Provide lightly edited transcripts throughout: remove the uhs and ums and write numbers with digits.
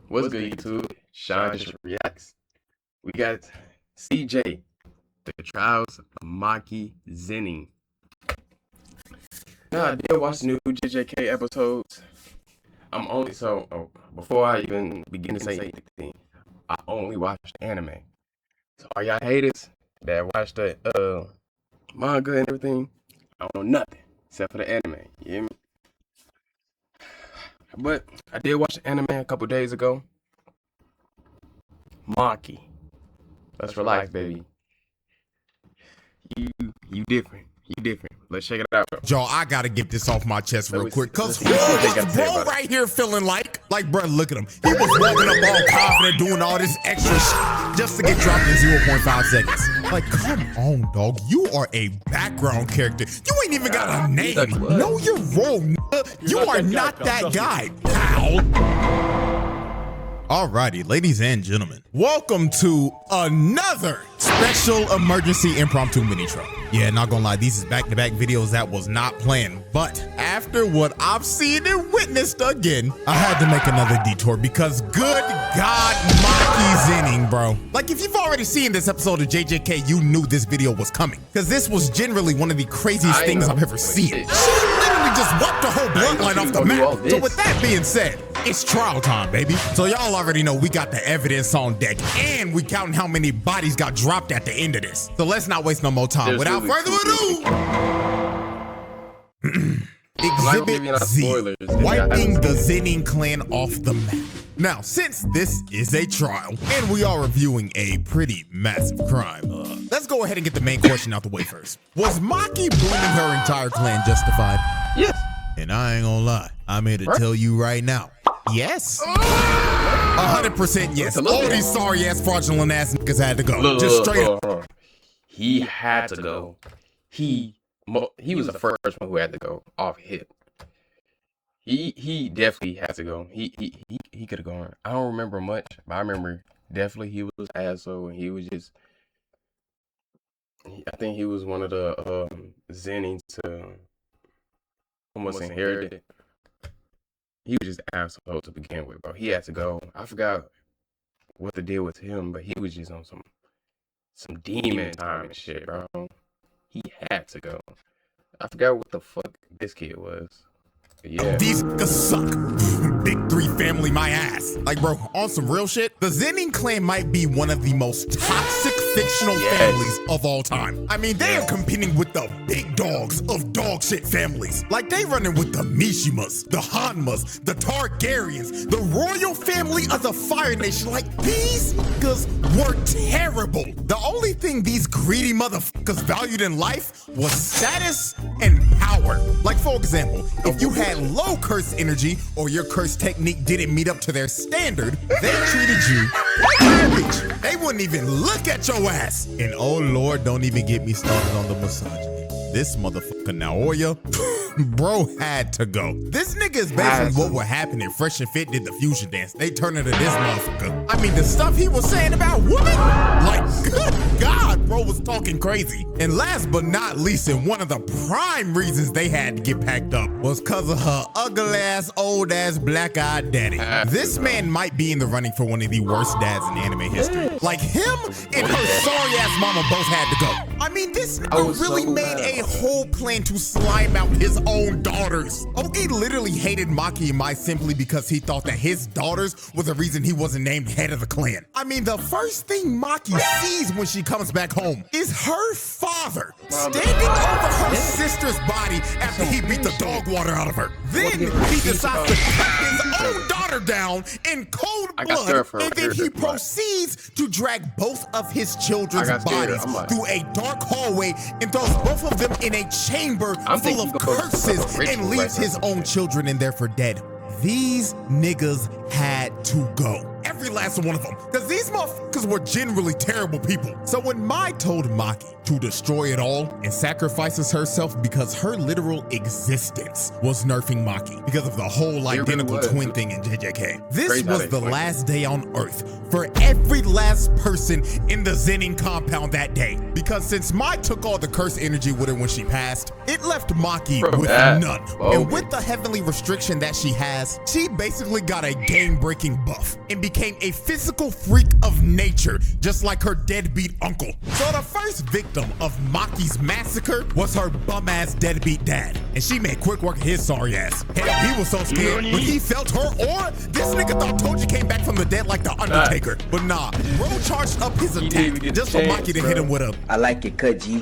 What's good, YouTube? Shawnjustreacts. We got CJ, The Trials of MAKI ZENIN. Now, I did watch the new JJK episodes. Before I even begin to say anything, I only watched anime. So, all y'all haters that watch the manga and everything, I don't know nothing except for the anime. You hear me? But I did watch the anime a couple days ago. MAKI. Let's relax, baby. You different. You different. Let's check it out. Y'all, I gotta get this off my chest real quick, cause who was bro right here feeling like bro, look at him. He was walking up all confident, doing all this extra shit just to get dropped in 0.5 seconds. Like, come on, dog. You are a background character. You ain't even got a name. Know your role, nigga. You are not that guy, pal. Alrighty, ladies and gentlemen, welcome to another special emergency impromptu mini troll. Yeah, not gonna lie, these is back-to-back videos that was not planned, but after what I've seen and witnessed again, I had to make another detour because good God, MAKI ZENIN, bro. Like, if you've already seen this episode of JJK, you knew this video was coming, because this was generally one of the craziest things I've ever seen. She literally just wiped the whole bloodline off the map. So with that being said, it's trial time, baby. So y'all already know we got the evidence on deck, and we counting how many bodies got dropped at the end of this. So let's not waste no more time. Without further ado, Exhibit Z, wiping the ZENIN clan off the map. Now, since this is a trial, and we are reviewing a pretty massive crime, let's go ahead and get the main question out the way first. Was MAKI blaming her entire clan justified? Yes. And I ain't gonna lie, I'm here to tell you right now. Yes. 100% yes. All these sorry ass fraudulent ass niggas had to go. Just straight up. He had to go. He was the first one who had to go off hip. He definitely had to go. He could have gone. I don't remember much, but I remember definitely he was an asshole, and he was just. I think he was one of the ZENIN to almost inherited it. He was just an asshole to begin with, bro. He had to go. I forgot what the deal with him, but he was just on some demon time and shit, bro. He had to go. I forgot what the fuck this kid was. But yeah. These niggas suck. Big three family my ass. Like, bro, on some real shit, the ZENIN clan might be one of the most toxic fictional families of all time. I mean, they are competing with the big dogs of dog shit families. Like, they running with the Mishimas, the Hanmas, the Targaryens, the royal family of the Fire Nation. Like, these niggas were terrible. The only thing these greedy motherfuckers valued in life was status and power. Like, for example, if you had low curse energy or your curse technique didn't meet up to their standard, they treated you like garbage. They wouldn't even look at your ass. And oh Lord, don't even get me started on the misogyny. This motherfucker Naoya, bro, had to go. This nigga is based on what would happen if Fresh and Fit did the fusion dance. They turn into this motherfucker. I mean, the stuff he was saying about women, like, good God, bro was talking crazy. And last but not least, and one of the prime reasons they had to get packed up was because of her ugly ass, old ass, black-eyed daddy. This man might be in the running for one of the worst dads in anime history. Like, him and her sorry ass mama both had to go. I mean, this nigga really made a whole plan to slime out his own daughters. Oki literally hated MAKI and Mai simply because he thought that his daughters were the reason he wasn't named head of the clan. I mean, the first thing MAKI sees when she comes back home is her father standing over her sister's body after he beat the dog water out of her. Then he decides to cut his own daughter down in cold blood, and then he proceeds to drag both of his children's bodies through a dark hallway and throws both of them in a chamber full of curses and leaves his own children in there for dead. These niggas had to go. every last one of them, because these motherfuckers were generally terrible people. So when Mai told Maki to destroy it all and sacrifices herself because her literal existence was nerfing Maki because of the whole identical twin thing in JJK. This was the last day on Earth for every last person in the ZENIN compound that day. Because since Mai took all the curse energy with her when she passed, it left Maki with none. And with the heavenly restriction that she has, she basically got a game-breaking buff and became a physical freak of nature, just like her deadbeat uncle. So the first victim of Maki's massacre was her bum-ass deadbeat dad, and she made quick work of his sorry ass. Hell, he was so scared when he felt her aura, this nigga thought Toji came back from the dead like the Undertaker. But nah, bro charged up his attack just for Maki to hit him with a I like it, cut G.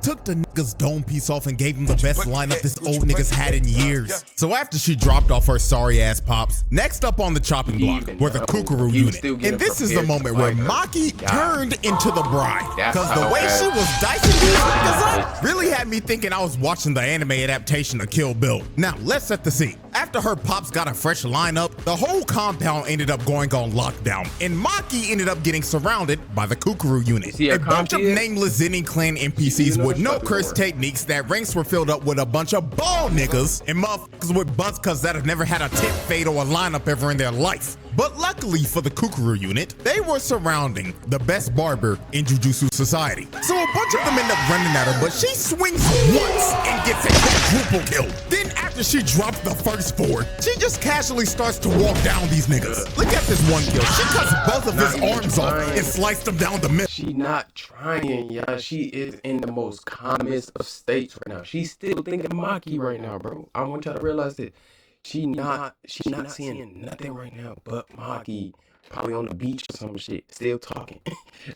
Took the nigga's dome piece off and gave him the best lineup this old nigga's had in years. So after she dropped off her sorry ass pops, next up on the chopping block were the Kukuru unit. And this is the moment where Maki turned into the bride. Cause the way she was dicing these niggas up really had me thinking I was watching the anime adaptation of Kill Bill. Now let's set the scene. After her pops got a fresh lineup, the whole compound ended up going on lockdown, and Maki ended up getting surrounded by the Kukuru unit. A bunch of nameless ZENIN clan NPCs with no curse techniques that ranks were filled up with a bunch of bald niggas and motherfuckers with butts cause that have never had a tip fade or a lineup ever in their life. But luckily for the Kukuru unit, they were surrounding the best barber in Jujutsu Society. So a bunch of them end up running at her, but she swings once and gets a quadruple kill. Then after she drops the first four, she just casually starts to walk down these niggas. Look at this one kill. She cuts both of his arms off and sliced them down the middle. She not trying, y'all. She is in the most calmest of states right now. She's still thinking Maki right now, bro. I want y'all to realize that. She's not seeing nothing right now but Maki. Probably on the beach or some shit, still talking.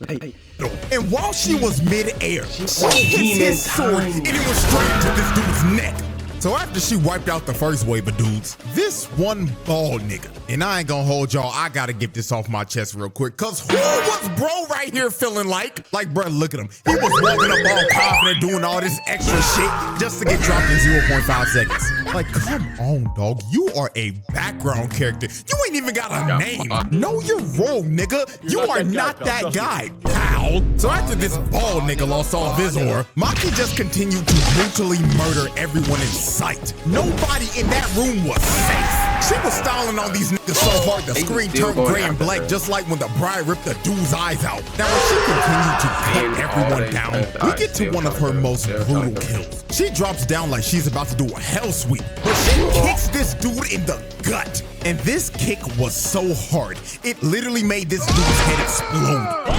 And while she was mid-air, she hit his sword and it was straight into this dude's neck. So after she wiped out the first wave of dudes, this one bald nigga, and I ain't gonna hold y'all, I gotta get this off my chest real quick, cause who was bro right here feeling like? Like, bro, look at him. He was walking up all confident, doing all this extra shit just to get dropped in 0.5 seconds. Like, come on, dog. You are a background character. You ain't even got a name. Know your role, nigga. You are not that guy, pal. So after this bald nigga lost all of his aura, Maki just continued to brutally murder everyone in sight. Nobody in that room was safe. She was styling on these niggas so hard the screen turned gray and black, just like when the bride ripped the dude's eyes out. Now as she continued to cut everyone down, we get to one of her most brutal kills. She drops down like she's about to do a hell sweep, but she kicks this dude in the gut. And this kick was so hard, it literally made this dude's head explode.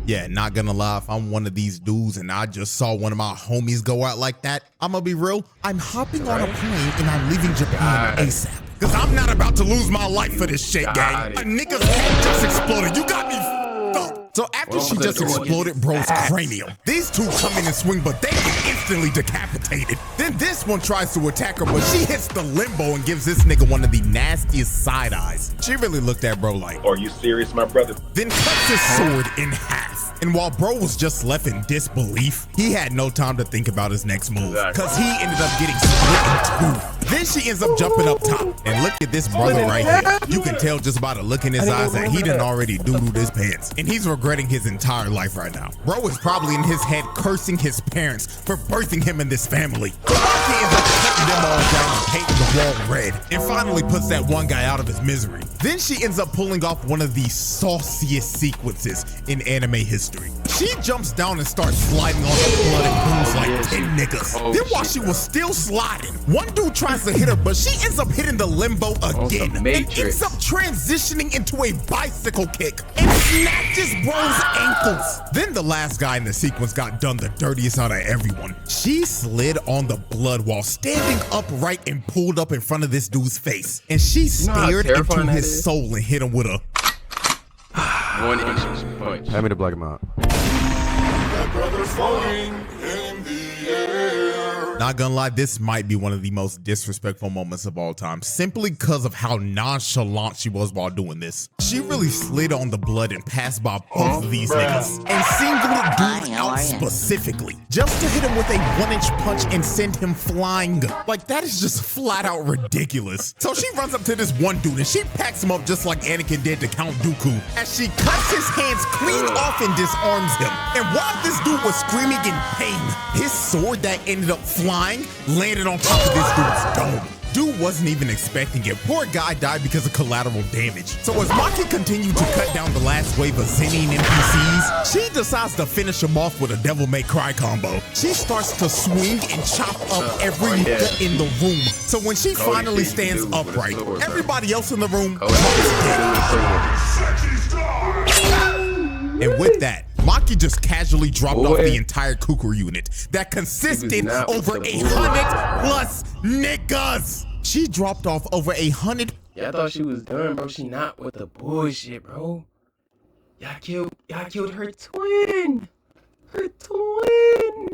Yeah, not gonna lie, if I'm one of these dudes and I just saw one of my homies go out like that, I'm gonna be real, I'm hopping on a plane and I'm leaving Japan ASAP. Cause I'm not about to lose my life for this shit, gang. A nigga's head just exploded. You got me fucked. So after she just exploded bro's cranium, these two come in and swing, but they get instantly decapitated. Then this one tries to attack her, but she hits the limbo and gives this nigga one of the nastiest side eyes. She really looked at bro like, "Are you serious, my brother?" Then cuts his sword in half. And while bro was just left in disbelief, he had no time to think about his next move, cause he ended up getting split in two. Then she ends up jumping up top. And look at this brother right here. You can tell just by the look in his eyes that he done already doo-dooed his pants. And he's regretting his entire life right now. Bro is probably in his head cursing his parents for birthing him in this family. Maki ends up cutting them all down and painting the wall red. And finally puts that one guy out of his misery. Then she ends up pulling off one of the sauciest sequences in anime history. She jumps down and starts sliding on the blooded booze like 10 niggas. Then while she was still sliding, one dude tries to hit her, but she ends up hitting the limbo again and ends up transitioning into a bicycle kick and snatches bro's ankles. Then the last guy in the sequence got done the dirtiest out of everyone. She slid on the blood while standing upright and pulled up in front of this dude's face. And she stared into his soul and hit him with a 1-inch punch. Hand me the black amount. That brother's floating in the air. Not gonna lie, this might be one of the most disrespectful moments of all time, simply because of how nonchalant she was while doing this. She really slid on the blood and passed by both of these niggas, and singled dude out specifically, just to hit him with a 1-inch punch and send him flying. Like, that is just flat out ridiculous. So she runs up to this one dude and she packs him up just like Anakin did to Count Dooku, as she cuts his hands clean off and disarms him. And while this dude was screaming in pain, his sword that ended up flying landed on top of this dude's dome. Dude wasn't even expecting it. Poor guy died because of collateral damage. So as Maki continued to cut down the last wave of ZENIN NPCs, she decides to finish him off with a Devil May Cry combo. She starts to swing and chop up every nigga in the room. So when she finally stands upright, everybody else in the room is dead. And with that, Maki just casually dropped off the entire Kukuru unit that consisted over 100+ niggas. She dropped off over 100. Yeah, I thought she was done, bro. She not with the bullshit, bro. Y'all killed her twin. Her twin.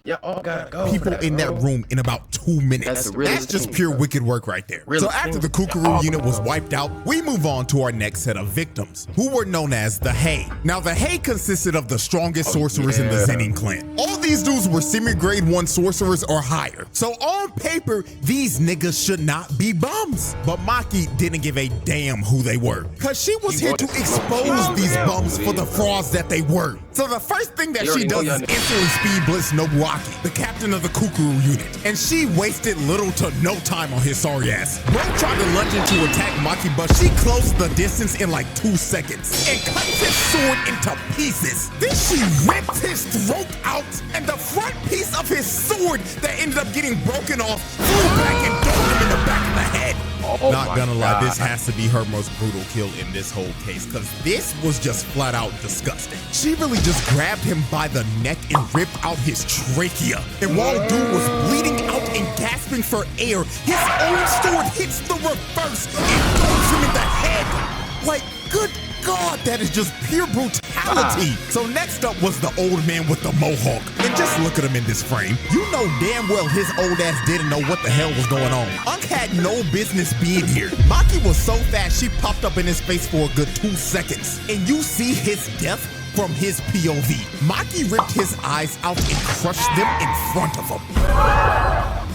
Y'all all gotta go. People in that room in about 2 minutes. That's just pure wicked work right there. So after the Kukuru unit was wiped out, we move on to our next set of victims, who were known as the Hei. Now the Hei consisted of the strongest sorcerers in the ZENIN clan. All these dudes were semi-grade 1 sorcerers or higher. So on paper, these niggas should not be bums. But Maki didn't give a damn who they were, cause she was here to expose these bums for the frauds that they were. So the first thing that she does is instantly speed blitz Nobuaki, the captain of the Kukuru unit, and she wasted little to no time on his sorry ass. Bro tried to lunge in to attack Maki, but she closed the distance in like 2 seconds and cuts his sword into pieces. Then she ripped his throat out, and the front piece of his sword that ended up getting broken off flew back and donned him in the back of the head. Not gonna lie, this has to be her most brutal kill in this whole case, because this was just flat out disgusting. She really just grabbed him by the neck and ripped out his trachea. And while dude was bleeding out and gasping for air, his own sword hits the reverse and throws him in the head. Like, good God, that is just pure brutality. So next up was the old man with the mohawk. And just look at him in this frame. You know damn well his old ass didn't know what the hell was going on. Unk had no business being here. Maki was so fast, she popped up in his face for a good 2 seconds. And you see his death from his POV. Maki ripped his eyes out and crushed them in front of him.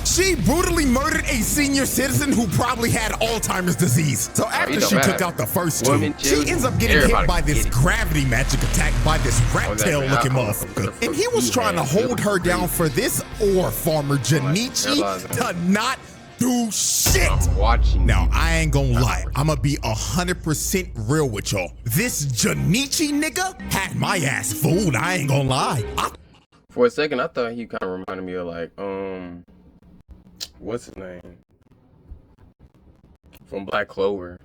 She brutally murdered a senior citizen who probably had Alzheimer's disease. So after she took out the first two, she ends up getting hit by this gravity magic attack by this rat tail looking motherfucker. And he was trying to hold her down for this ore farmer Junichi to not do shit. Now, I ain't gonna lie. I'ma be 100% real with y'all. This Junichi nigga had my ass fooled. I ain't gonna lie. For a second, I thought he kind of reminded me of like, what's his name? From Black Clover.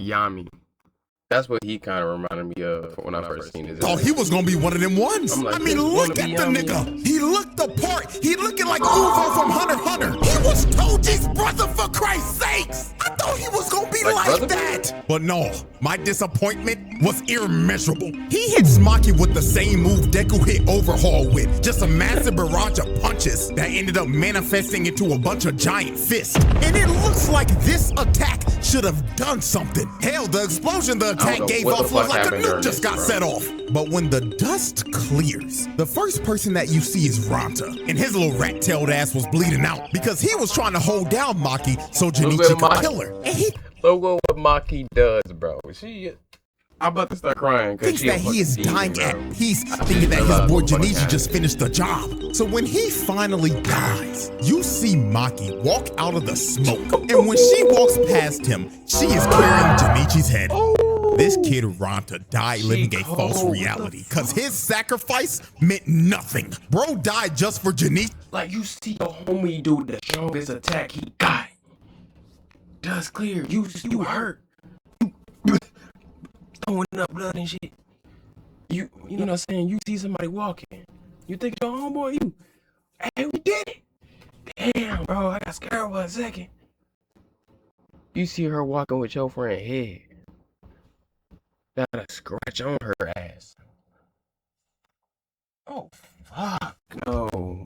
Yami. That's what he kind of reminded me of when I first seen his. Oh, he was gonna be one of them ones. Like, I mean, look at the nigga. He looked the part. He looking like Uvo from Hunter x Hunter. He was Toji's brother, for Christ's sakes. I thought he was gonna be like that. But no, my disappointment was immeasurable. He hits Maki with the same move Deku hit Overhaul with. Just a massive barrage of punches that ended up manifesting into a bunch of giant fists. And it looks like this attack should have done something. Hell, the explosion the attack gave off was like a nuke just got set off. But when the dust clears, the first person that you see is Ranta, and his little rat-tailed ass was bleeding out because he was trying to hold down Maki so Junichi could kill her. And he look what Maki does, bro. I'm about to start crying because thinks that he is dying at peace, thinking that his boy Junichi just finished the job. So when he finally dies, you see Maki walk out of the smoke, and when she walks past him, she is carrying Junichi's head. This kid Ranta died living a false reality because his sacrifice meant nothing. Bro died just for Junichi. Like, you see your homie do the strongest attack he got. Dust clear. You hurt. You throwing up blood and shit. You know what I'm saying? You see somebody walking. You think your homeboy, hey, we did it. Damn, bro, I got scared for a second. You see her walking with your friend head. Got a scratch on her ass. Oh, fuck. No.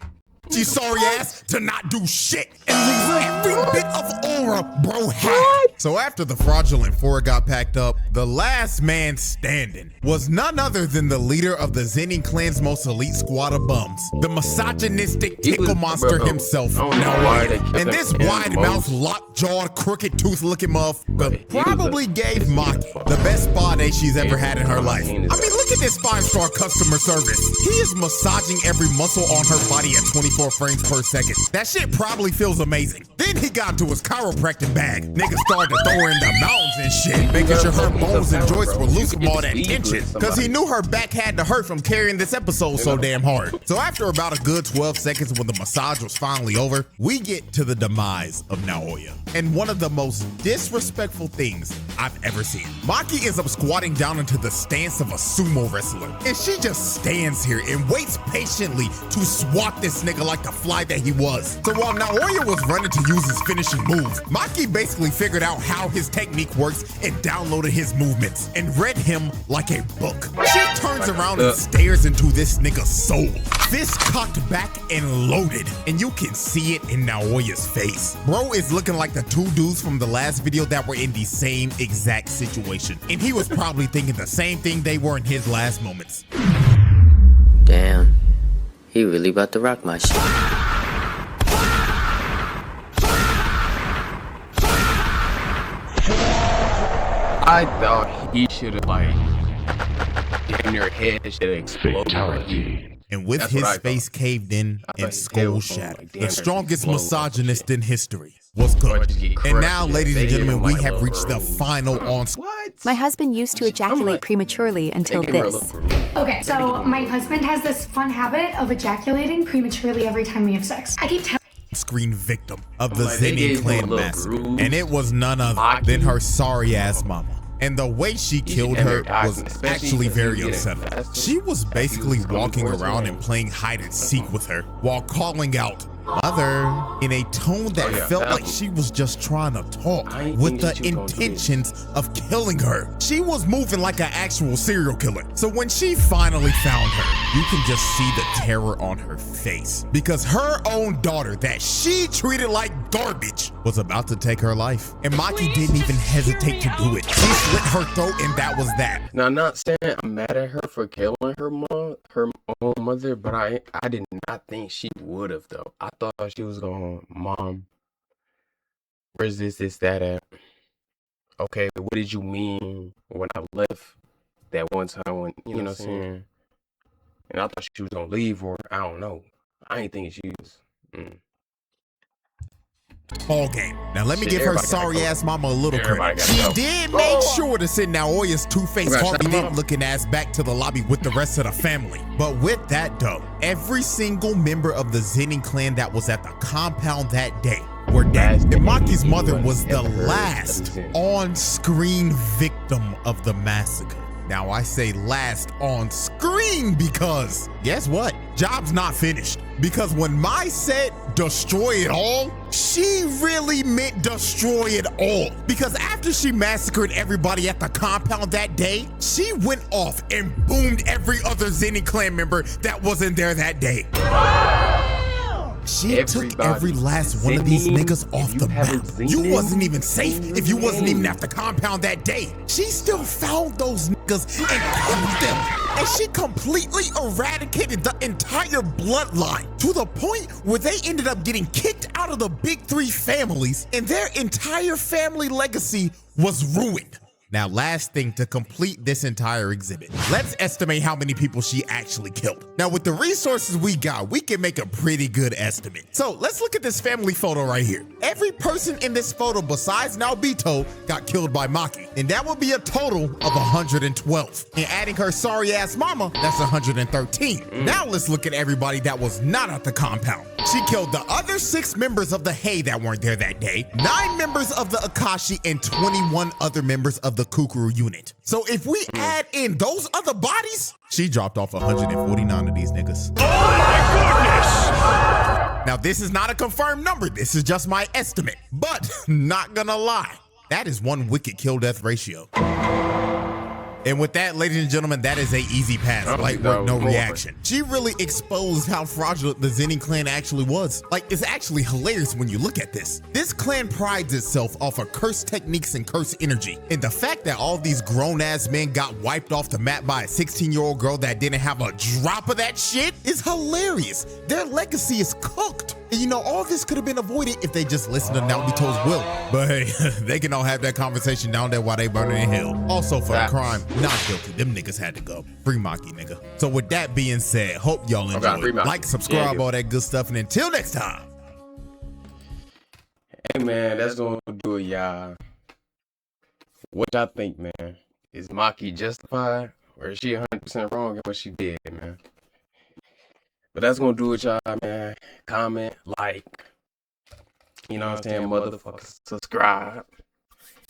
She's sorry ass to not do shit and lose every bit of aura bro had. So after the fraudulent four got packed up, the last man standing was none other than the leader of the ZENIN clan's most elite squad of bums, the misogynistic tickle monster himself, Naoya. And this wide-mouthed, lockjawed, crooked-toothed looking motherfucker probably gave MAKI the best spa day she's ever had in her life. I mean, look at this 5-star customer service. He is massaging every muscle on her body at 24 frames per second. That shit probably feels amazing. Then he got to his chiropractic bag. Niggas started to throw her in the mountains and shit, making sure her bones and joints were loose from all that tension, because he knew her back had to hurt from carrying this episode so damn hard. So after about a good 12 seconds when the massage was finally over, we get to the demise of Naoya. And one of the most disrespectful things I've ever seen. MAKI ends up squatting down into the stance of a sumo wrestler, and she just stands here and waits patiently to swat this nigga like the fly that he was. So while Naoya was running to use his finishing move, MAKI basically figured out how his technique works and downloaded his movements and read him like a book. She turns around and stares into this nigga's soul, fist cocked back and loaded, and you can see it in Naoya's face. Bro is looking like the two dudes from the last video that were in the same exact situation, and he was probably thinking the same thing they were in his last moments. Damn, he really about to rock my shit. I thought he should have, like, damn near head should have exploded. And with his face caved in and skull shattered, the strongest misogynist in history was cooked. And now, ladies and gentlemen, we have reached the final onslaught. My husband used to ejaculate prematurely until this. Okay, so my husband has this fun habit of ejaculating prematurely every time we have sex. I keep telling Screen victim of the ZENIN clan massacre, and it was none other than her sorry ass mama. And the way she killed her was actually very unsettling. She was basically walking around and playing hide and seek with her while calling out "mother" in a tone that felt like she was just trying to talk with the intentions of killing her. She was moving like an actual serial killer. So when she finally found her, you can just see the terror on her face, because her own daughter that she treated like garbage was about to take her life. And MAKI didn't even hesitate to do it. She slit her throat, and that was that. Now, I'm not saying I'm mad at her for killing her own mother, but I did not think she would have, though. I thought she was going, "Mom, where's this, that at? Okay, what did you mean when I left that one time when, you know what I'm saying?" And I thought she was going to leave, or I don't know. I ain't thinking she was. Ball game. Now let me give her sorry ass mama a little credit. She did make sure to send Naoya's two-faced Harvey Dent looking ass back to the lobby with the rest of the family. But with that though, every single member of the ZENIN clan that was at the compound that day were dead. And MAKI's mother was the last on-screen victim of the massacre. Now I say last on screen because guess what? Job's not finished. Because when Mai said destroy it all, she really meant destroy it all. Because after she massacred everybody at the compound that day, she went off and boomed every other ZENIN clan member that wasn't there that day. She took every last one of these niggas off the map. You wasn't even safe if you wasn't even at the compound that day. She still found those niggas and killed them. And she completely eradicated the entire bloodline to the point where they ended up getting kicked out of the big three families and their entire family legacy was ruined. Now, last thing to complete this entire exhibit, let's estimate how many people she actually killed. Now, with the resources we got, we can make a pretty good estimate. So let's look at this family photo right here. Every person in this photo besides Naobito got killed by MAKI, and that would be a total of 112. And adding her sorry ass mama, that's 113. Now let's look at everybody that was not at the compound. She killed the other 6 members of the Hei that weren't there that day, 9 members of the Akashi, and 21 other members of the Kukuru unit. So if we add in those other bodies, she dropped off 149 of these niggas. Oh my goodness! Now this is not a confirmed number, this is just my estimate, but not gonna lie, that is one wicked kill death ratio. And with that, ladies and gentlemen, that is a easy pass. Light work, no reaction. She really exposed how fraudulent the ZENIN clan actually was. Like, it's actually hilarious when you look at this. This clan prides itself off of cursed techniques and cursed energy. And the fact that all these grown-ass men got wiped off the map by a 16-year-old girl that didn't have a drop of that shit is hilarious. Their legacy is cooked. And you know, all this could have been avoided if they just listened to Naobito's will. But hey, they can all have that conversation down there while they burning in hell. Also for the crime, not guilty. Them niggas had to go. Free MAKI, nigga. So with that being said, hope y'all enjoy. Like, subscribe, all that good stuff. And until next time. Hey, man, that's going to do it, y'all. What y'all think, man? Is MAKI justified? Or is she 100% wrong in what she did, man? But that's going to do it, y'all, man. Comment, like. You know what I'm saying? Motherfuckers, subscribe.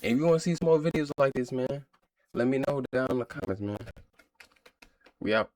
And if you want to see some more videos like this, man, let me know down in the comments, man. We out.